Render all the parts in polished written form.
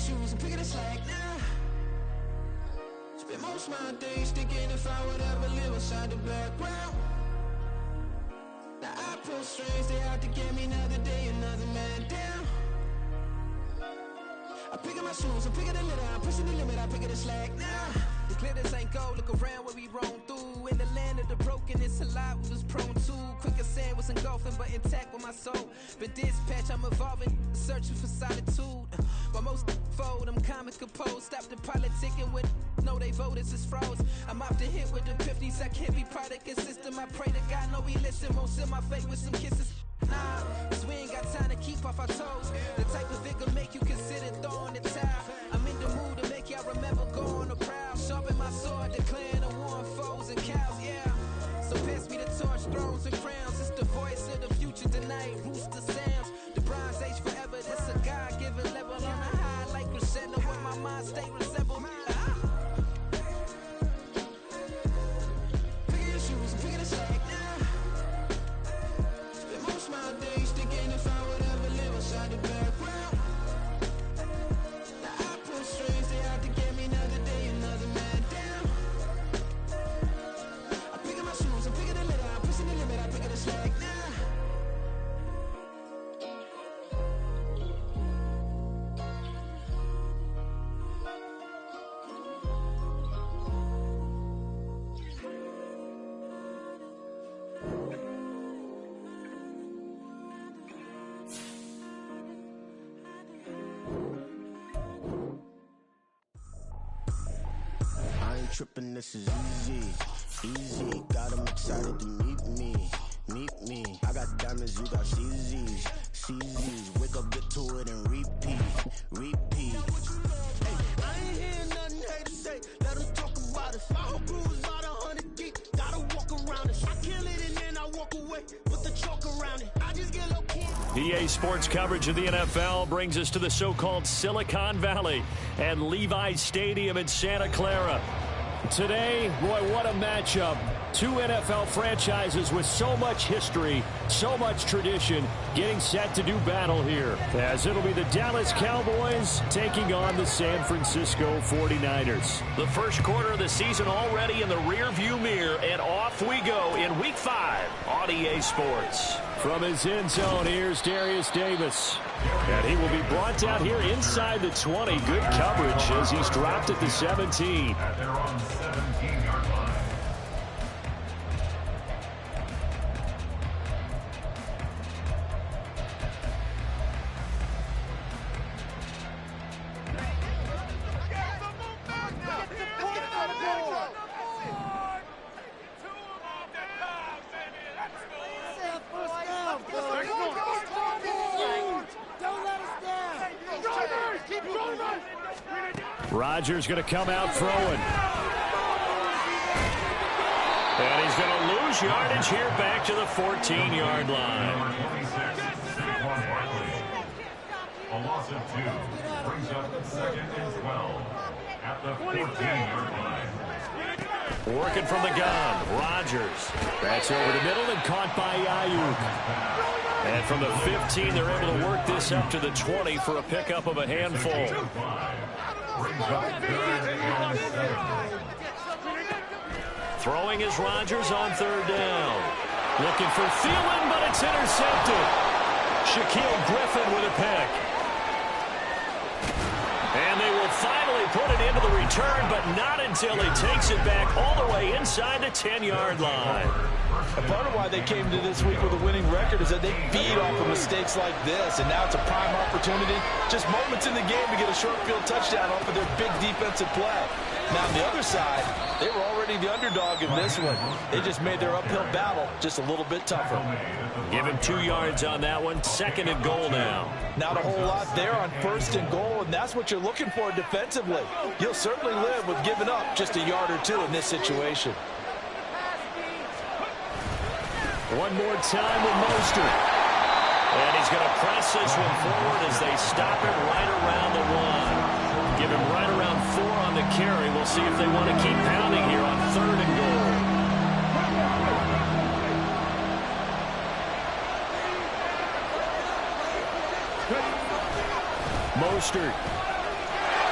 shoes and picking the slack now. Spend most of my days thinking if I would ever live inside the background. Now I pull strings, they out to get me another day, another man down. I pick up my shoes, I'm picking the litter, I'm pushing the limit, I pick up the slack now. The glitters ain't gold, look around where we roam through. In the land of the broken, it's a lot we was prone to. Quicker sand was engulfing, but intact with my soul. But dispatch, I'm evolving, searching for solitude. While most fold, I'm comic composed. Stop the politicking with no, they voters is froze. I'm off the hit with the 50s, I can't be product and system. I pray to God, no, he listen, won't seal my fate with some kisses. Nah, cause we ain't got time to keep off our toes. The type of vigor make you consider throwing the towel. I'm in the mood to make y'all remember going to proud. Sharpen my sword, declaring the war on foes and cows, yeah. So pass me the torch, thrones and crowns. It's the voice of the future tonight, rooster sounds. The Bronze Age forever, this a God-given level. On a high like crescendo, where my mind state resemble. Pick your shoes and pick the slack now. Spend most of my days thinking if I would ever live inside the background. Now I pull strings, they out to get me another day, another man down. I pick up my shoes, I'm picking the litter, I'm pushing the limit, I pick up the slack now. I ain't tripping, this is easy, easy. Got 'em excited to meet me. I got diamonds, you got CZs, CZs. Wake up, get to it and repeat. Hey, I ain't hearing nothing haters say. Let them talk about us. My whole crew is about 100 deep. Gotta walk around it. I kill it and then I walk away. Put the chalk around it. I just get low key. EA Sports coverage of the NFL brings us to the so-called Silicon Valley and Levi's Stadium in Santa Clara. Today, boy, what a matchup. Two NFL franchises with so much history, so much tradition, getting set to do battle here. As it'll be the Dallas Cowboys taking on the San Francisco 49ers. The first quarter of the season already in the rearview mirror, and off we go in Week 5 on EA Sports. From his end zone, here's Darius Davis. And he will be brought down here inside the 20. Good coverage as he's dropped at the 17. At their own 17-yard line. Rodgers going to come out throwing. And he's going to lose yardage here back to the 14-yard line. Number 26, Saquon Barkley. A loss of 2 brings up 2nd and 12 at the 14-yard line. Working from the gun, Rodgers. That's over the middle and caught by Ayuk. And from the 15, they're able to work this up to the 20 for a pickup of a handful. Throwing is Rodgers on 3rd down. Looking for Thielen, but it's intercepted. Shaquille Griffin with a pick. And they will finally put it into the return, but not until he takes it back all the way inside the 10-yard line. And part of why they came to this week with a winning record is that they feed off of mistakes like this, and now it's a prime opportunity, just moments in the game to get a short field touchdown off of their big defensive play. Now on the other side, they were already the underdog in this one. They just made their uphill battle just a little bit tougher. Give him 2 yards on that one. 2nd and goal now. Not a whole lot there on 1st and goal, and that's what you're looking for defensively. You'll certainly live with giving up just a yard or 2 in this situation. One more time with Mostert. And he's going to press this one forward as they stop it right around the 1. Give him right around 4 on the carry. We'll see if they want to keep pounding here on 3rd and goal. Mostert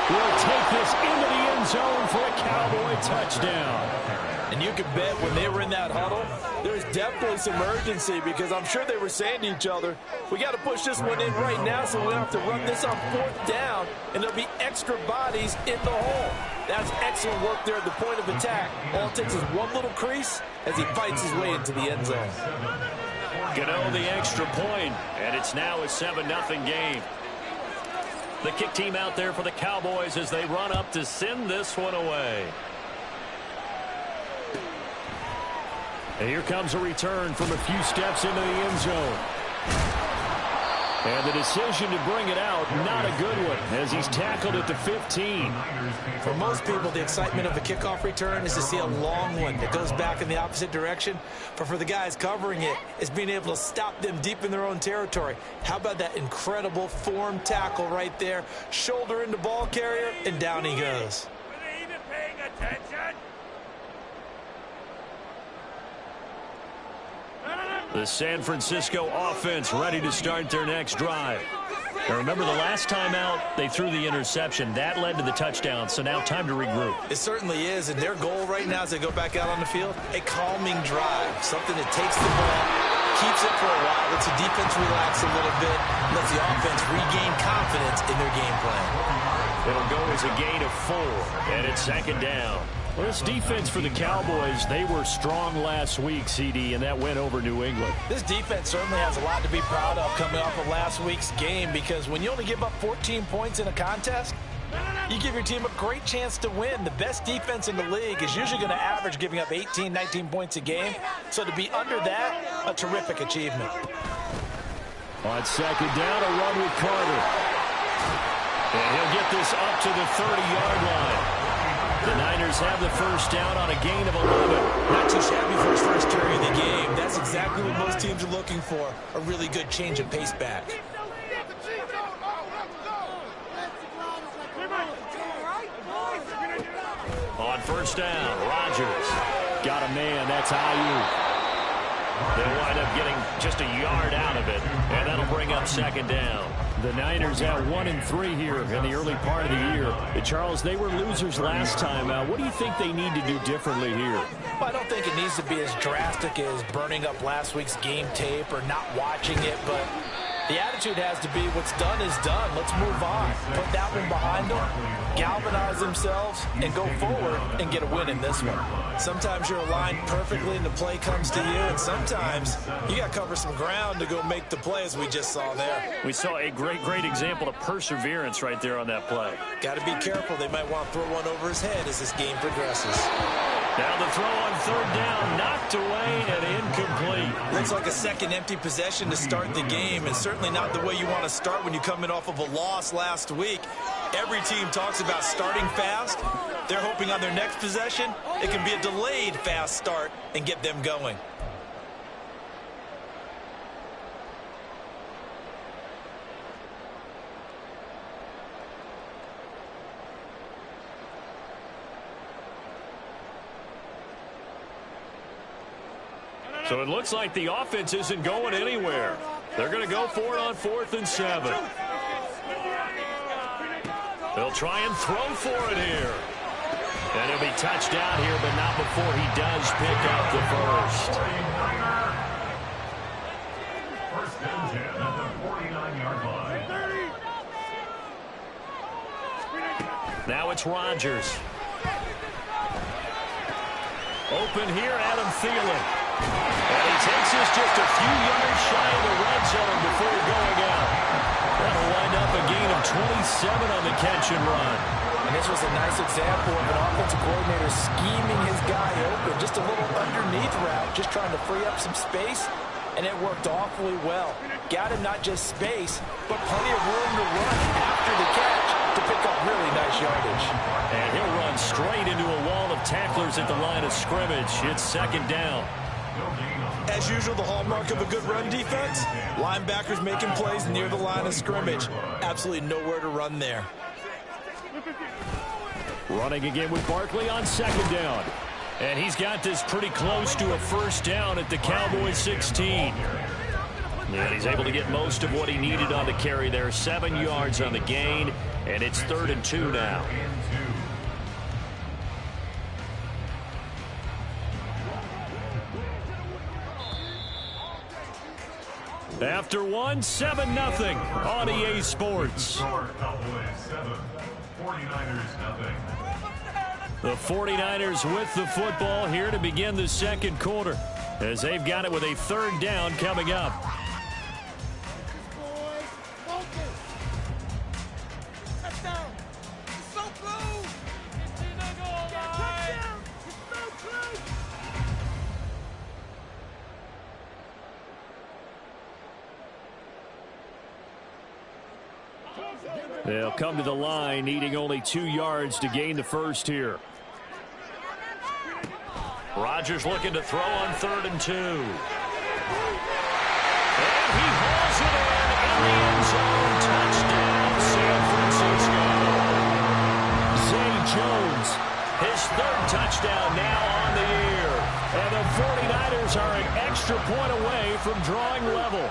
will take this into the end zone for a Cowboy touchdown. And you can bet when they were in that huddle, there's definitely some urgency because I'm sure they were saying to each other, we got to push this one in right now so we don't have to run this on 4th down, and there'll be extra bodies in the hole. That's excellent work there at the point of attack. All it takes is one little crease as he fights his way into the end zone. Gano the extra point, and it's now a 7-0 game. The kick team out there for the Cowboys as they run up to send this one away. And here comes a return from a few steps into the end zone. And the decision to bring it out, not a good one, as he's tackled at the 15. For most people, the excitement of a kickoff return is to see a long one that goes back in the opposite direction. But for the guys covering it, it's being able to stop them deep in their own territory. How about that incredible form tackle right there? Shoulder into ball carrier, and down he goes. Were they even paying attention? The San Francisco offense ready to start their next drive. Now remember, the last time out, they threw the interception. That led to the touchdown, so now time to regroup. It certainly is, and their goal right now as they go back out on the field, a calming drive, something that takes the ball, keeps it for a while, lets the defense relax a little bit, lets the offense regain confidence in their game plan. It'll go as a gain of 4, and it's 2nd down. Well, this defense for the Cowboys, they were strong last week, CD, and that went over New England. This defense certainly has a lot to be proud of coming off of last week's game because when you only give up 14 points in a contest, you give your team a great chance to win. The best defense in the league is usually going to average giving up 18, 19 points a game. So to be under that, a terrific achievement. On 2nd down, a run with Carter. And he'll get this up to the 30-yard line. The Niners have the first down on a gain of 11. Not too shabby for his first carry of the game. That's exactly what most teams are looking for, a really good change of pace back. On 1st down, Rodgers got a man. That's Ayuk. They'll wind up getting just a yard out of it, and that'll bring up 2nd down. The Niners at 1-3 here in the early part of the year. Charles, they were losers last time out. What do you think they need to do differently here? Well, I don't think it needs to be as drastic as burning up last week's game tape or not watching it, but the attitude has to be what's done is done. Let's move on. Put that one behind them, galvanize themselves, and go forward and get a win in this one. Sometimes you're aligned perfectly and the play comes to you, and sometimes you got to cover some ground to go make the play as we just saw there. We saw a great example of perseverance right there on that play. Got to be careful. They might want to throw one over his head as this game progresses. Now the throw on 3rd down, knocked away and incomplete. Looks like a second empty possession to start the game, and certainly not the way you want to start when you're coming off of a loss last week. Every team talks about starting fast. They're hoping on their next possession, it can be a delayed fast start and get them going. So it looks like the offense isn't going anywhere. They're going to go for it on 4th and 7. They'll try and throw for it here. And he'll be touched down here, but not before he does pick up the first. 1st and 10 at the 49-yard line. Now it's Rodgers. Open here, Adam Thielen. And he takes this just a few yards shy of the red zone before going out. That'll wind up a gain of 27 on the catch and run. And this was a nice example of an offensive coordinator scheming his guy open. Just a little underneath route, just trying to free up some space, and it worked awfully well. Got him not just space, but plenty of room to run after the catch to pick up really nice yardage. And he'll run straight into a wall of tacklers at the line of scrimmage. It's 2nd down. As usual, the hallmark of a good run defense, linebackers making plays near the line of scrimmage. Absolutely nowhere to run there. Running again with Barkley on 2nd down. And he's got this pretty close to a 1st down at the Cowboys 16. And he's able to get most of what he needed on the carry there. 7 yards on the gain, and it's 3rd and 2 now. After one, 7-0 on EA Sports. The 49ers with the football here to begin the second quarter, as they've got it with a 3rd down coming up. They'll come to the line, needing only 2 yards to gain the first here. Rodgers looking to throw on 3rd and 2. And he hauls it in the end zone. Touchdown, San Francisco. Zay Jones, his 3rd touchdown now on the year. And the 49ers are an extra point away from drawing level.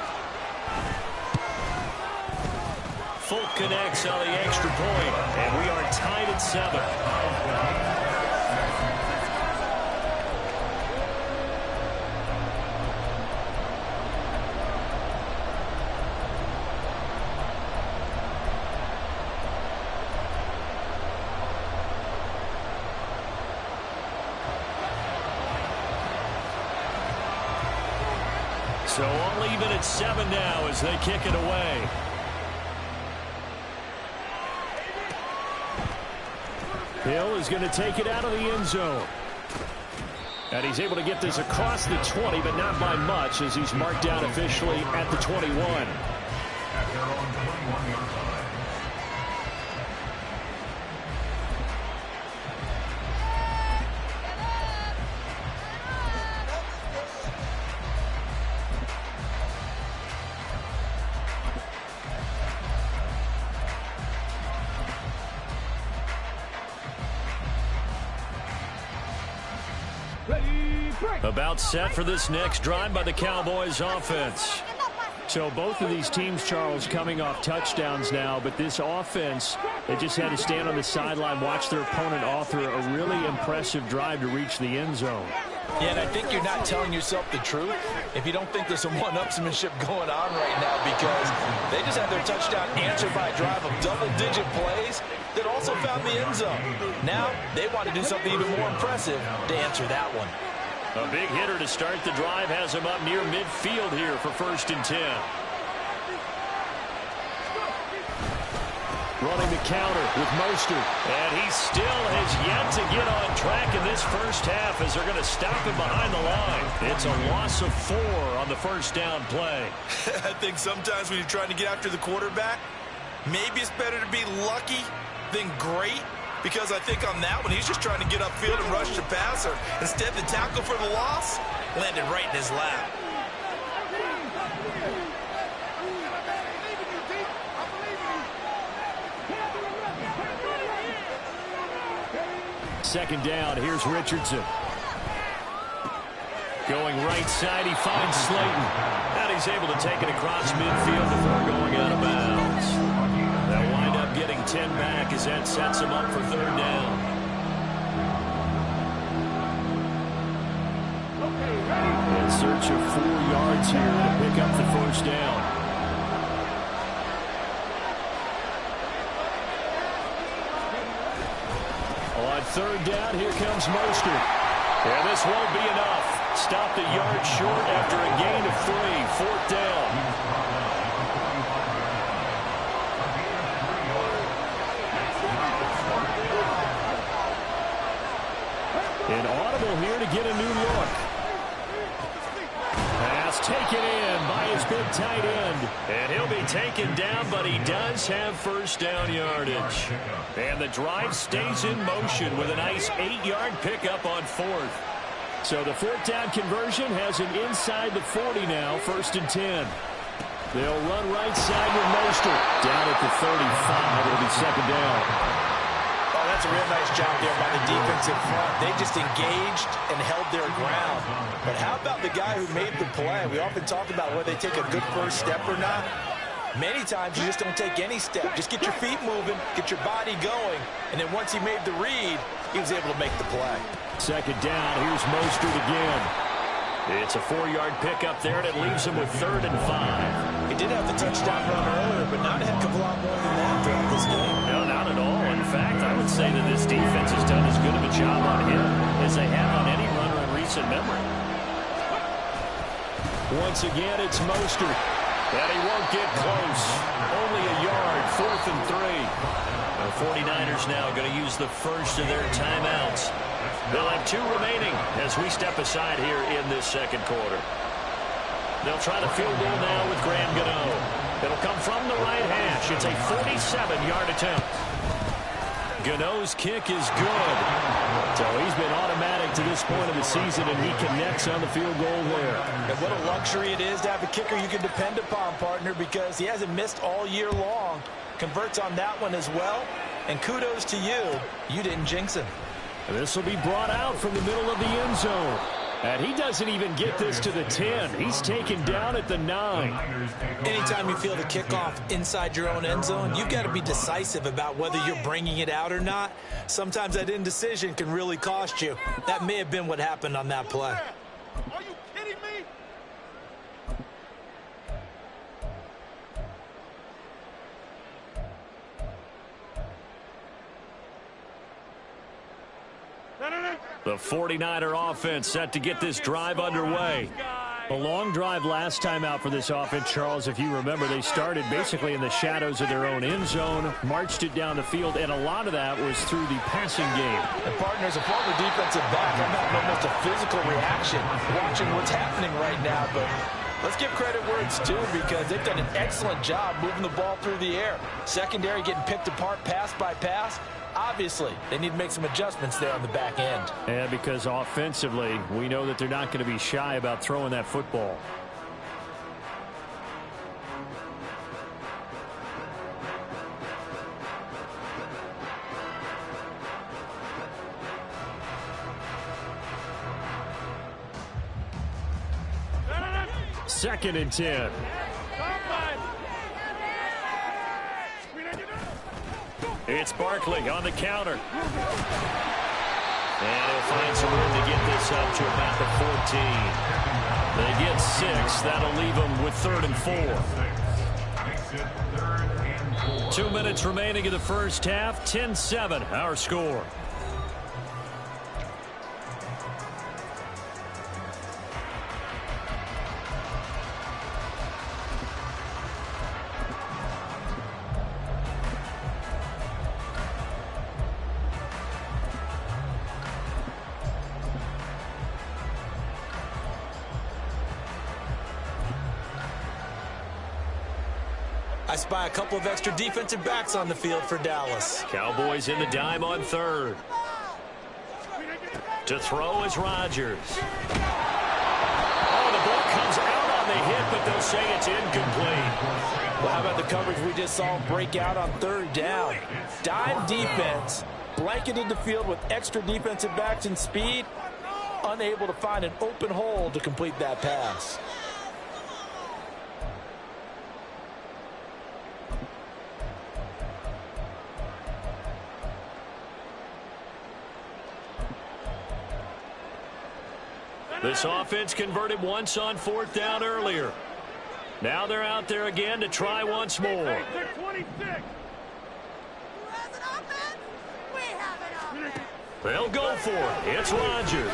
Fulk connects on the extra point, and we are tied at 7. So all even at 7 now as they kick it away. Hill is going to take it out of the end zone. And he's able to get this across the 20, but not by much, as he's marked down officially at the 21. At their own 21-yard line. About set for this next drive by the Cowboys offense. So both of these teams, Charles, coming off touchdowns now, but this offense, they just had to stand on the sideline, watch their opponent author a really impressive drive to reach the end zone. Yeah, and I think you're not telling yourself the truth if you don't think there's some one-upsmanship going on right now, because they just had their touchdown answered by a drive of double-digit plays that also found the end zone. Now they want to do something even more impressive to answer that one. A big hitter to start the drive has him up near midfield here for 1st and 10. Running the counter with Mostert. And he still has yet to get on track in this first half, as they're going to stop him behind the line. It's a loss of 4 on the first down play. I think sometimes when you're trying to get after the quarterback, maybe it's better to be lucky than great. Because I think on that one, he's just trying to get upfield and rush the passer. Instead, the tackle for the loss landed right in his lap. Second down, here's Richardson. Going right side, he finds Slayton. And he's able to take it across midfield before going out of bounds. They'll wind up getting 10 back as that sets him up for 3rd down. In search of 4 yards here to pick up the first down. On 3rd down, here comes Mostert. And this won't be enough. Stopped a yard short after a gain of 3. 4th down. An audible here to get a new look. Pass taken in by his big tight end. And he'll be taken down, but he does have first down yardage. And the drive stays in motion with a nice 8-yard pickup on 4th. So the 4th down conversion has him inside the 40 now, 1st and 10. They'll run right side with Mostert. Down at the 35, it'll be 2nd down. that's a real nice job there by the defensive front. They just engaged and held their ground. But how about the guy who made the play? We often talk about whether they take a good first step or not. Many times you just don't take any step. Just get your feet moving, get your body going, and then once he made the read, he was able to make the play. Second down, here's Mostert again. It's a 4-yard pickup there, and it leaves him with 3rd and 5. He did have the touchdown run earlier, but not a heck of a lot more than that throughout this game. No, not at all. In fact, I would say that this defense has done as good of a job on him as they have on any runner in recent memory. Once again, it's Mostert. And he won't get close. Only a yard, 4th and 3. The 49ers now going to use the first of their timeouts. They'll have 2 remaining as we step aside here in this second quarter. They'll try the field goal now with Graham Gano. It'll come from the right hash. It's a 47-yard attempt. Gano's kick is good. So he's been automatic to this point of the season, and he connects on the field goal there. And what a luxury it is to have a kicker you can depend upon, partner, because he hasn't missed all year long. Converts on that one as well. And kudos to you. You didn't jinx him. This will be brought out from the middle of the end zone. And he doesn't even get this to the 10. He's taken down at the 9. Anytime you feel the kickoff inside your own end zone, you've got to be decisive about whether you're bringing it out or not. Sometimes that indecision can really cost you. That may have been what happened on that play. Are you kidding me? The 49er offense set to get this drive underway. A long drive last time out for this offense, Charles. If you remember, they started basically in the shadows of their own end zone, marched it down the field, and a lot of that was through the passing game. And partner, as a former defensive back, I'm having almost a physical reaction watching what's happening right now. But let's give credit where it's due, because they've done an excellent job moving the ball through the air. Secondary getting picked apart pass by pass. Obviously, they need to make some adjustments there on the back end. And because offensively, we know that they're not going to be shy about throwing that football. Second and 10. It's Barkley on the counter. And he'll find some room to get this up to about the 14. They get 6. That'll leave them with 3rd and 4. 2 minutes remaining in the first half. 10-7, our score. I spy a couple of extra defensive backs on the field for Dallas. Cowboys in the dime on 3rd. To throw is Rodgers. Oh, the ball comes out on the hit, but they'll say it's incomplete. Well, how about the coverage we just saw break out on 3rd down? Dime defense, blanketed the field with extra defensive backs and speed, unable to find an open hole to complete that pass. This offense converted once on 4th down earlier. Now they're out there again to try once more. They'll go for it. It's Rodgers.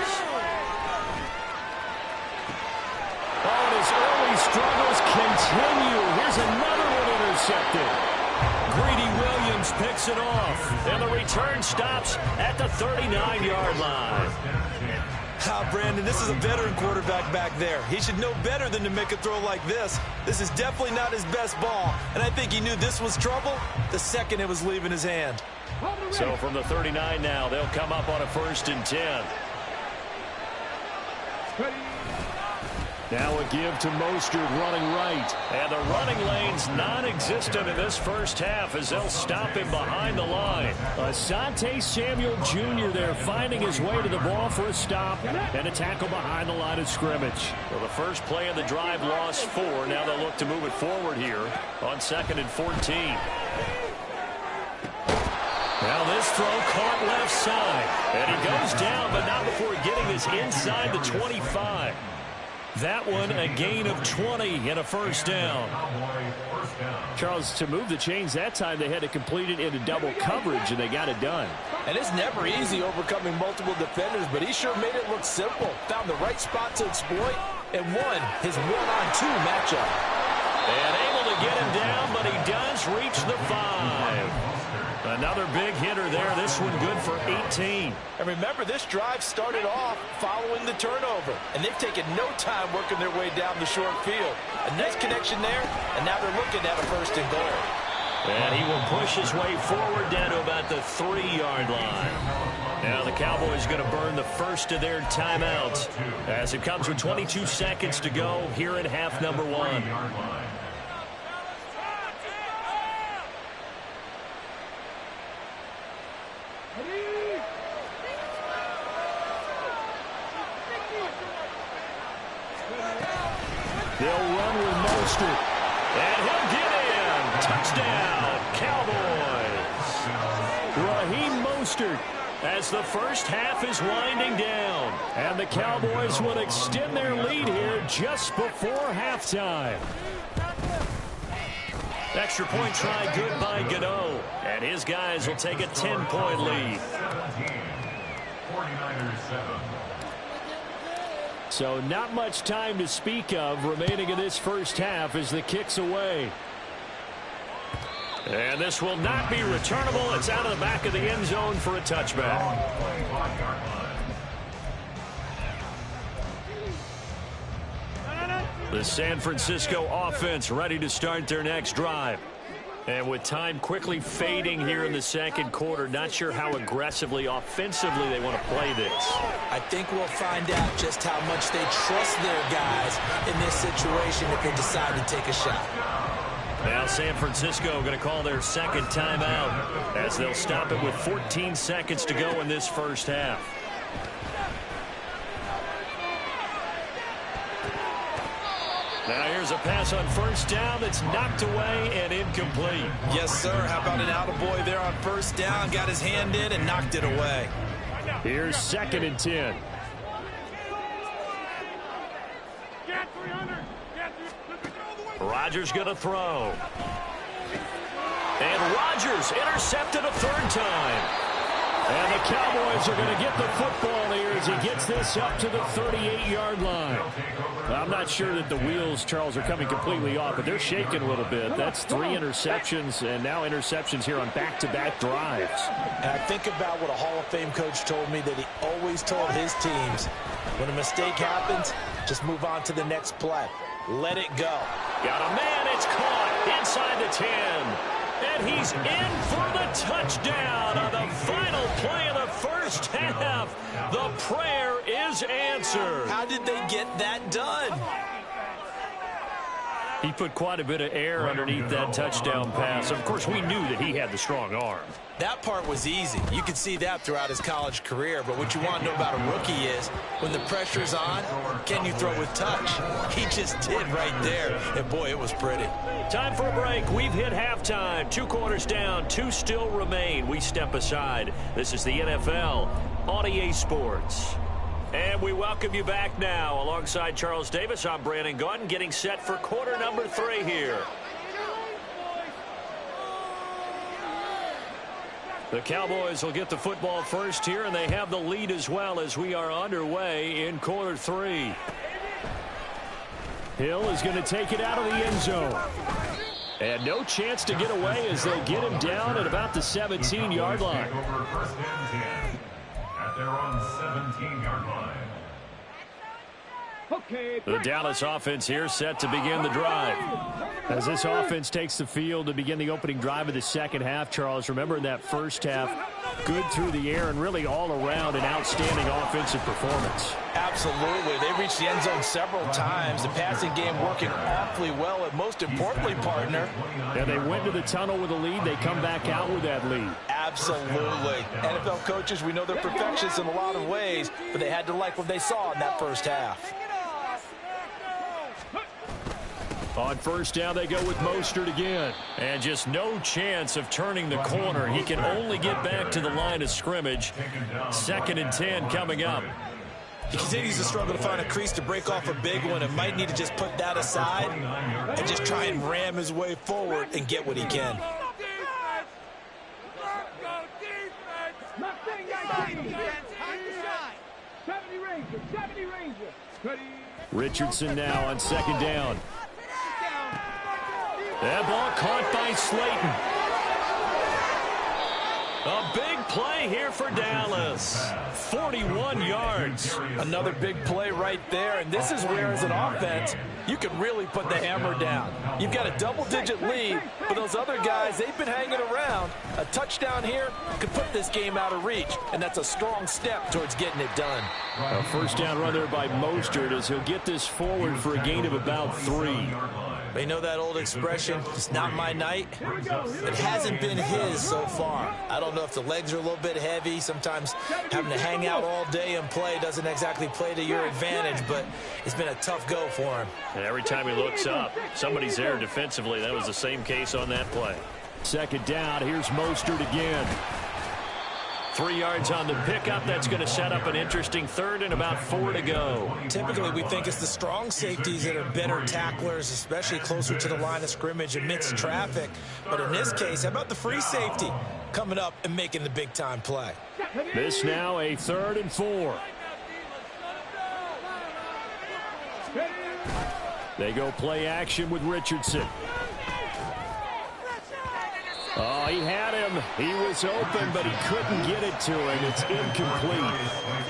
Oh, and his early struggles continue. Here's another one intercepted. Greedy Williams picks it off. And the return stops at the 39-yard line. Brandon, this is a veteran quarterback back there. He should know better than to make a throw like this. This is definitely not his best ball, and I think he knew this was trouble the second it was leaving his hand. So from the 39 now, they'll come up on a 1st and 10. Now a give to Mostert running right. And the running lane's non-existent in this first half as they'll stop him behind the line. Asante Samuel Jr. there finding his way to the ball for a stop and a tackle behind the line of scrimmage. Well, the first play of the drive lost 4. Now they'll look to move it forward here on 2nd and 14. Now this throw caught left side. And he goes down, but not before getting this inside the 25. That one a gain of 20 and a first down. Charles, to move the chains that time, they had to complete it into double coverage, and they got it done. And it's never easy overcoming multiple defenders, but he sure made it look simple. Found the right spot to exploit and won his one-on-2 matchup. And able to get him down, but he does reach the 5. Another big hitter there. This one good for 18. And remember, this drive started off following the turnover. And they've taken no time working their way down the short field. A nice connection there, and now they're looking at a 1st and goal. And he will push his way forward down to about the 3-yard line. Now the Cowboys going to burn the first of their timeouts as it comes with 22 seconds to go here in half number 1. They'll run with Mostert. And he'll get in. Touchdown, Cowboys. Raheem Mostert as the first half is winding down. And the Cowboys will extend their lead here just before halftime. Extra point try good by Gano. And his guys will take a 10-point lead. 49ers 7. So not much time to speak of remaining in this first half as the kick's away. And this will not be returnable. It's out of the back of the end zone for a touchback. The San Francisco offense ready to start their next drive. And with time quickly fading here in the second quarter, not sure how aggressively, offensively they want to play this. I think we'll find out just how much they trust their guys in this situation if they decide to take a shot. Now San Francisco going to call their second timeout as they'll stop it with 14 seconds to go in this first half. Now here's a pass on first down that's knocked away and incomplete. Yes, sir. How about an attaboy there on first down? Got his hand in and knocked it away. Here's 2nd and 10. Rodgers going to throw. And Rodgers intercepted a 3rd time. And the Cowboys are going to get the football here as he gets this up to the 38-yard line. I'm not sure that the wheels, Charles, are coming completely off, but they're shaking a little bit. That's 3 interceptions, and now interceptions here on back-to-back drives. And I think about what a Hall of Fame coach told me, that he always told his teams, when a mistake happens, just move on to the next play. Let it go. Got a man, it's caught inside the 10. And he's in for the touchdown on the final play of the first half. The prayer is answered. How did they get that done? He put quite a bit of air underneath that touchdown pass. Of course, we knew that he had the strong arm. That part was easy. You could see that throughout his college career. But what you want to know about a rookie is, when the pressure's on, can you throw with touch? He just did right there. And, boy, it was pretty. Time for a break. We've hit halftime. 2 quarters down. 2 still remain. We step aside. This is the NFL on EA Sports. And we welcome you back now. Alongside Charles Davis, I'm Brandon Gaudin, getting set for quarter number 3 here. The Cowboys will get the football first here, and they have the lead as well as we are underway in quarter 3. Hill is going to take it out of the end zone. And no chance to get away as they'll get him down at about the 17-yard line. First and 10 at their own 17-yard line. The Dallas offense here set to begin the drive. As this offense takes the field to begin the opening drive of the second half, Charles, remember in that first half, good through the air and really all around an outstanding offensive performance. Absolutely. They reached the end zone several times. The passing game working awfully well, and most importantly, partner. Yeah, they went to the tunnel with a lead. They come back out with that lead. Absolutely. NFL coaches, we know they're perfectionists in a lot of ways, but they had to like what they saw in that first half. On first down, they go with Mostert again. And just no chance of turning the corner. He can only get back to the line of scrimmage. 2nd and 10 coming up. He continues to struggle to find a crease to break off a big one and might need to just put that aside and just try and ram his way forward and get what he can. Richardson now on 2nd down. That ball caught by Slayton. A big play here for Dallas. 41 yards. Another big play right there, and this is where, as an offense, you can really put the hammer down. You've got a double-digit lead, but those other guys, they've been hanging around. A touchdown here could put this game out of reach, and that's a strong step towards getting it done. A first down run there by Mostert as he'll get this forward for a gain of about 3. You know that old expression, it's not my night? It hasn't been his so far. I don't know if the legs are a little bit heavy. Sometimes having to hang out all day and play doesn't exactly play to your advantage, but it's been a tough go for him. And every time he looks up, somebody's there defensively. That was the same case on that play. 2nd down, here's Mostert again. 3 yards on the pickup. That's going to set up an interesting 3rd and about 4 to go. Typically, we think it's the strong safeties that are better tacklers, especially closer to the line of scrimmage amidst traffic. But in this case, how about the free safety coming up and making the big-time play? This now a 3rd and 4. They go play action with Richardson. Oh, he had him. He was open, but he couldn't get it to him. It's incomplete.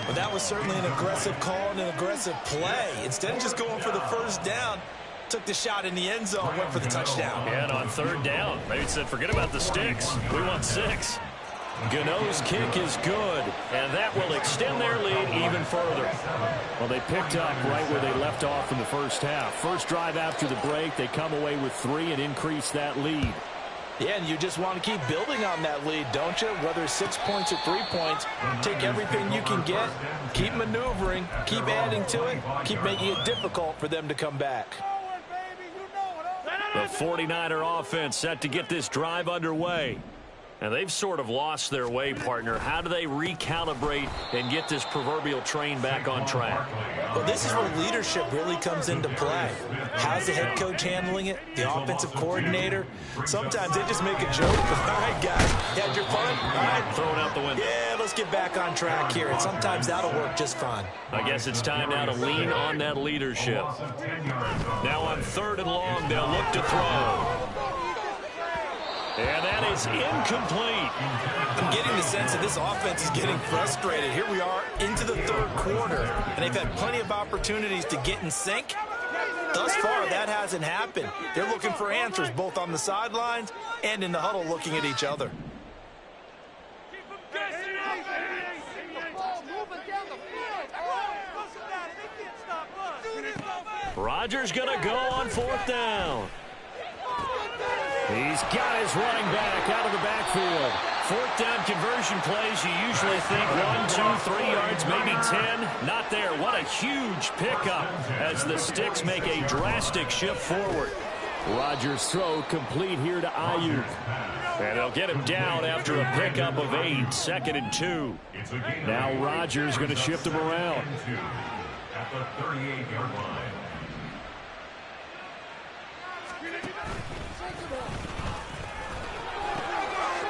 Well, that was certainly an aggressive call and an aggressive play. Instead of just going for the first down, took the shot in the end zone, went for the touchdown. Yeah, and on 3rd down, they said, forget about the sticks. We want 6. Gano's kick is good, and that will extend their lead even further. Well, they picked up right where they left off in the first half. First drive after the break, they come away with 3 and increase that lead. Yeah, and you just want to keep building on that lead, don't you? Whether it's 6 points or 3 points, take everything you can get, keep maneuvering, keep adding to it, keep making it difficult for them to come back. The 49er offense set to get this drive underway. And they've sort of lost their way, partner. How do they recalibrate and get this proverbial train back on track? Well, this is where leadership really comes into play. How's the head coach handling it? The offensive coordinator? Sometimes they just make a joke. All right, guys, you had your fun? All right. Throw it out the window. Yeah, let's get back on track here. And sometimes that'll work just fine. I guess it's time now to lean on that leadership. Now on 3rd and long, they'll look to throw. And that is incomplete. I'm getting the sense that this offense is getting frustrated. Here we are into the 3rd quarter, and they've had plenty of opportunities to get in sync. Thus far, that hasn't happened. They're looking for answers both on the sidelines and in the huddle looking at each other. Rodgers going to go on 4th down. He's got his running back out of the backfield. 4th down conversion plays, you usually think 1, 2, 3 yards, maybe 10. Not there. What a huge pickup as the Sticks make a drastic shift forward. Rodgers' throw complete here to Ayuk. And they'll get him down after a pickup of 8, 2nd and 2. Now Rodgers going to shift him around. At the 38-yard line.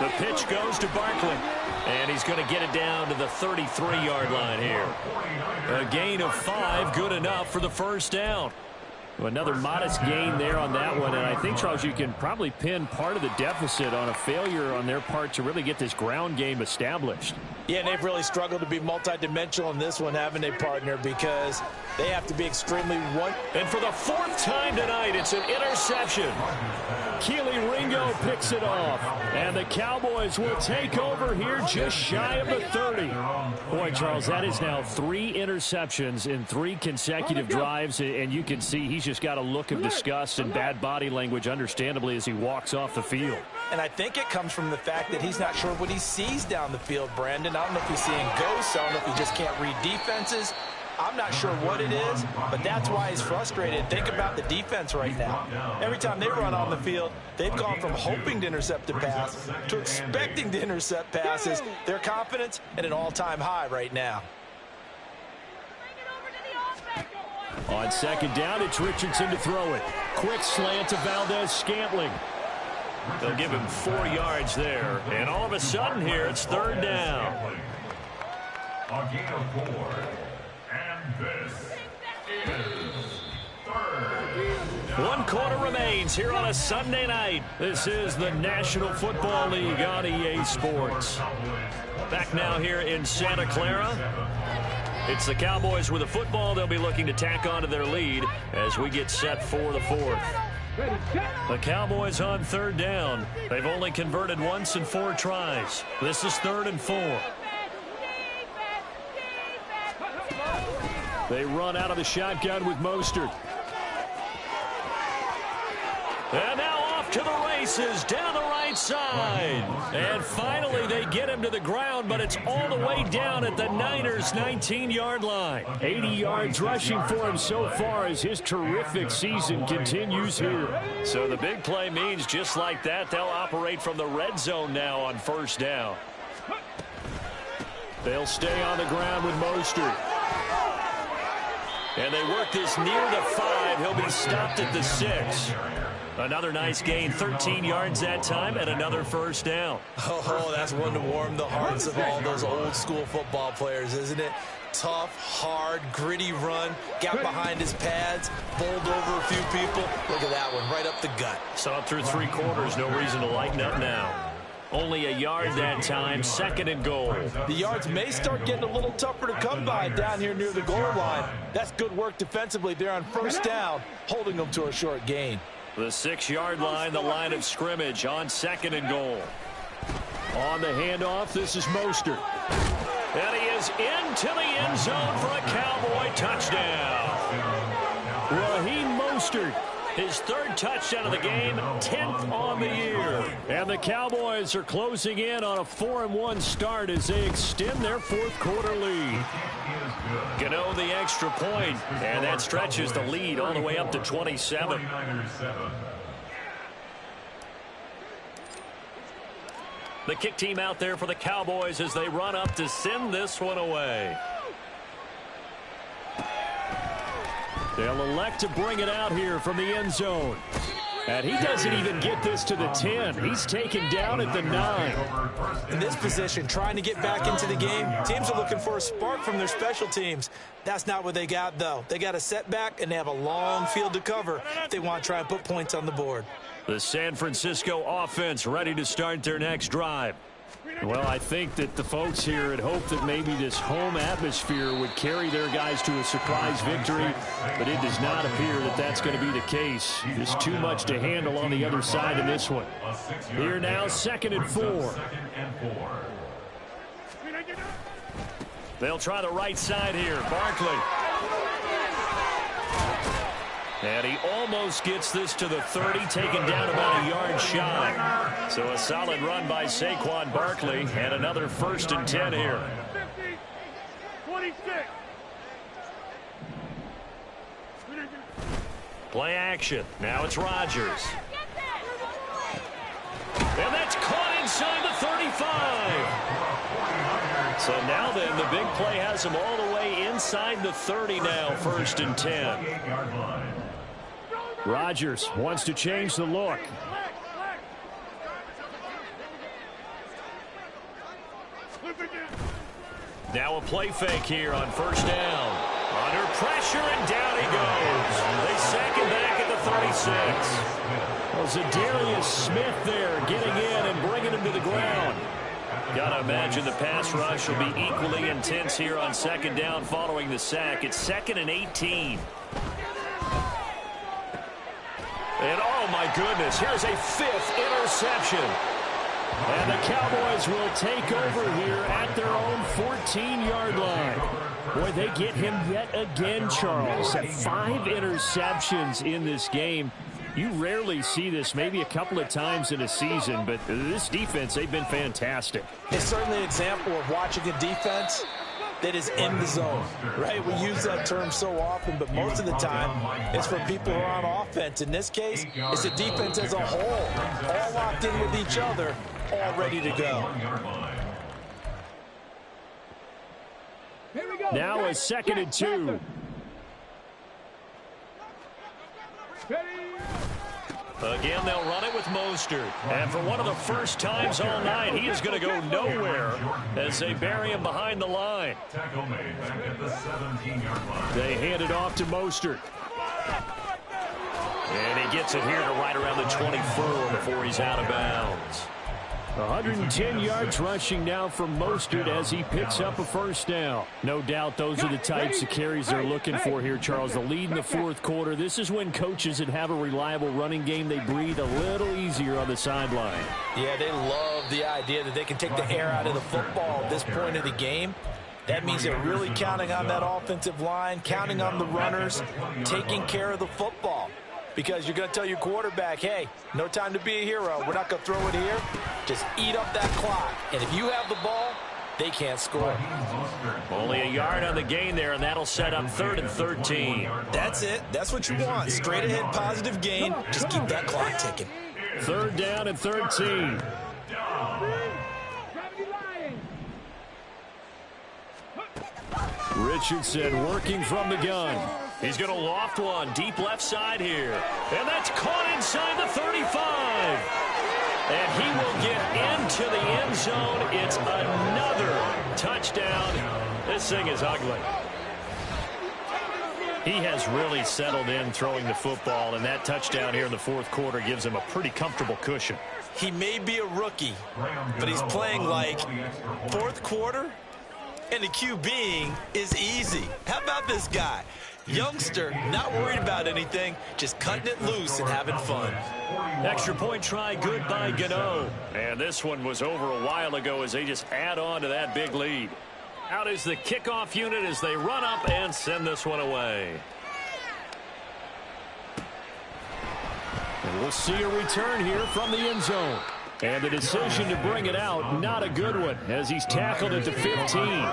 The pitch goes to Barkley, and he's going to get it down to the 33-yard line here. A gain of 5, good enough for the first down. Another modest gain there on that one, and I think, Charles, you can probably pin part of the deficit on a failure on their part to really get this ground game established. Yeah, and they've really struggled to be multidimensional in this one, haven't they, partner, because they have to be extremely one. And for the fourth time tonight, it's an interception. Keely Ringo picks it off, and the Cowboys will take over here just shy of the 30. Boy, Charles, that is now 3 interceptions in 3 consecutive drives, and you can see he's just got a look of disgust and bad body language, understandably, as he walks off the field. And I think it comes from the fact that he's not sure what he sees down the field, Brandon. I don't know if he's seeing ghosts. I don't know if he just can't read defenses. I'm not sure what it is, but that's why he's frustrated. Think about the defense right now. Every time they run on the field, they've gone from hoping to intercept a pass to expecting to intercept passes. Their confidence at an all-time high right now. On second down, it's Richardson to throw it. Quick slant to Valdez-Scantling. They'll give him 4 yards there. And all of a sudden here, it's third down. A gain of 4. And this is third. 1 quarter remains here on a Sunday night. This is the National Football League on EA Sports. Back now here in Santa Clara. It's the Cowboys with a football. They'll be looking to tack on to their lead as we get set for the 4th. The Cowboys on third down. They've only converted once in 4 tries. This is 3rd and 4. They run out of the shotgun with Mostert. And now off to the races down the right side. And finally they get him to the ground, but it's all the way down at the Niners' 19-yard line. 80 yards rushing for him so far as his terrific season continues here. So the big play means just like that, they'll operate from the red zone now on first down. They'll stay on the ground with Mostert. And they work this near the 5. He'll be stopped at the 6. Another nice gain, 13 yards that time, and another first down. Oh, that's one to warm the hearts of all those old-school football players, isn't it? Tough, hard, gritty run, got behind his pads, bowled over a few people. Look at that one, right up the gut. Saw it through 3 quarters, no reason to lighten up now. Only a yard that time, 2nd and goal. The yards may start getting a little tougher to come by down here near the goal line. That's good work defensively there on first down, holding them to a short gain. The 6-yard line, the line of scrimmage on 2nd and goal. On the handoff, this is Mostert. And he is into the end zone for a Cowboy touchdown. Raheem Mostert, his 3rd touchdown of the game, 10th on the year. And the Cowboys are closing in on a 4-1 start as they extend their 4th quarter lead. Gano the extra point, and that stretches the lead all the way up to 27. The kick team out there for the Cowboys as they run up to send this one away. They'll elect to bring it out here from the end zone. And he doesn't even get this to the 10. He's taken down at the 9. In this position, trying to get back into the game, teams are looking for a spark from their special teams. That's not what they got, though. They got a setback, and they have a long field to cover if they want to try and put points on the board. The San Francisco offense ready to start their next drive. Well, I think that the folks here had hoped that maybe this home atmosphere would carry their guys to a surprise victory, but it does not appear that that's going to be the case. Just too much to handle on the other side in this one. Here now, 2nd and 4. They'll try the right side here. Barkley. And he almost gets this to the 30, taken down about a yard shy. So a solid run by Saquon Barkley, and another 1st and 10 here. 26. Play action. Now it's Rodgers. And that's caught inside the 35. So now then, the big play has him all the way inside the 30 now, 1st and 10. Rodgers wants to change the look. Now a play fake here on 1st down. Under pressure, and down he goes. They sack him back at the 36. Well, Zadarius Smith there getting in and bringing him to the ground. Got to imagine the pass rush will be equally intense here on second down following the sack. It's 2nd and 18. And oh my goodness, here's a 5th interception. And the Cowboys will take over here at their own 14-yard line. Boy, they get him yet again, Charles. 5 interceptions in this game. You rarely see this, maybe a couple of times in a season, but this defense, they've been fantastic. It's certainly an example of watching a defense that is in the zone, right? We use that term so often, but most of the time it's for people who are on offense. In this case, it's the defense as a whole, all locked in with each other, all ready to go. Now a 2nd and 2. Again, they'll run it with Mostert. And for one of the first times all night, he is going to go nowhere as they bury him behind the line. They hand it off to Mostert. And he gets it here to right around the 24 before he's out of bounds. 110 yards rushing now from Mostert as he picks up a first down. No doubt those are the types of carries they're looking for here, Charles. The lead in the fourth quarter. This is when coaches that have a reliable running game, they breathe a little easier on the sideline. Yeah, they love the idea that they can take the air out of the football at this point of the game. That means they're really counting on that offensive line, counting on the runners, taking care of the football. Because you're going to tell your quarterback, hey, no time to be a hero. We're not going to throw it here. Just eat up that clock. And if you have the ball, they can't score. Only a yard on the gain there, and that'll set up 3rd and 13. That's it. That's what you want. Straight ahead positive gain. Just keep that clock ticking. 3rd down and 13. Richardson working from the gun. He's going to loft one deep left side here. And that's caught inside the 35. And he will get into the end zone. It's another touchdown. This thing is ugly. He has really settled in throwing the football, and that touchdown here in the fourth quarter gives him a pretty comfortable cushion. He may be a rookie, but he's playing like fourth quarter, and the QBing is easy. How about this guy? Youngster, not worried about anything, just cutting it loose and having fun. Extra point try, good by Gano. And this one was over a while ago as they just add on to that big lead. Out is the kickoff unit as they run up and send this one away. And we'll see a return here from the end zone. And the decision to bring it out, not a good one, as he's tackled at the 15.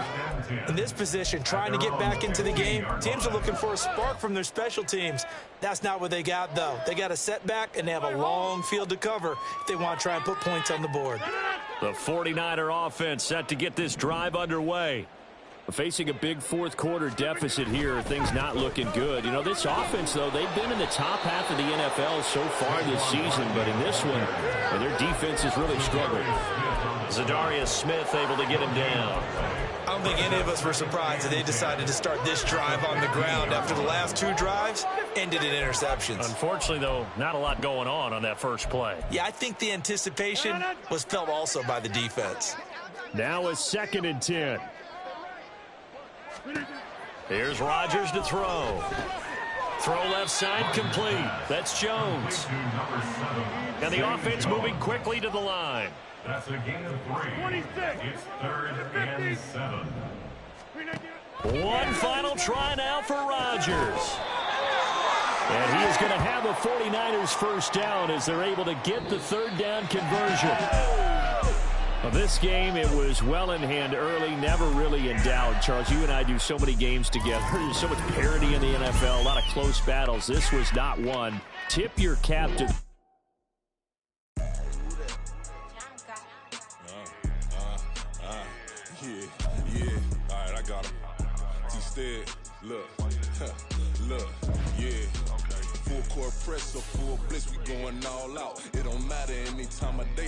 In this position, trying to get back into the game, teams are looking for a spark from their special teams. That's not what they got, though. They got a setback, and they have a long field to cover if they want to try and put points on the board. The 49er offense set to get this drive underway. Facing a big fourth quarter deficit here, things not looking good. You know, this offense, though, they've been in the top half of the NFL so far this season, but in this one, their defense is really struggling. Zadarius Smith able to get him down. I don't think any of us were surprised that they decided to start this drive on the ground after the last two drives ended in interceptions. Unfortunately, though, not a lot going on that first play. Yeah, I think the anticipation was felt also by the defense. Now a 2nd and 10. Here's Rodgers to throw. Throw left side complete. That's Jones. And the offense moving quickly to the line. That's a gain of 3. 26. It's 3rd and 7. One final try now for Rodgers. And he is going to have a 49ers first down as they're able to get the 3rd down conversion. Well, this game, it was well in hand early, never really in doubt. Charles, you and I do so many games together. There's so much parity in the NFL, a lot of close battles. This was not one. Tip your cap to... Yeah. All right, I got him. Instead, look, yeah. Full court press or full blitz, we going all out. It don't matter any time of day.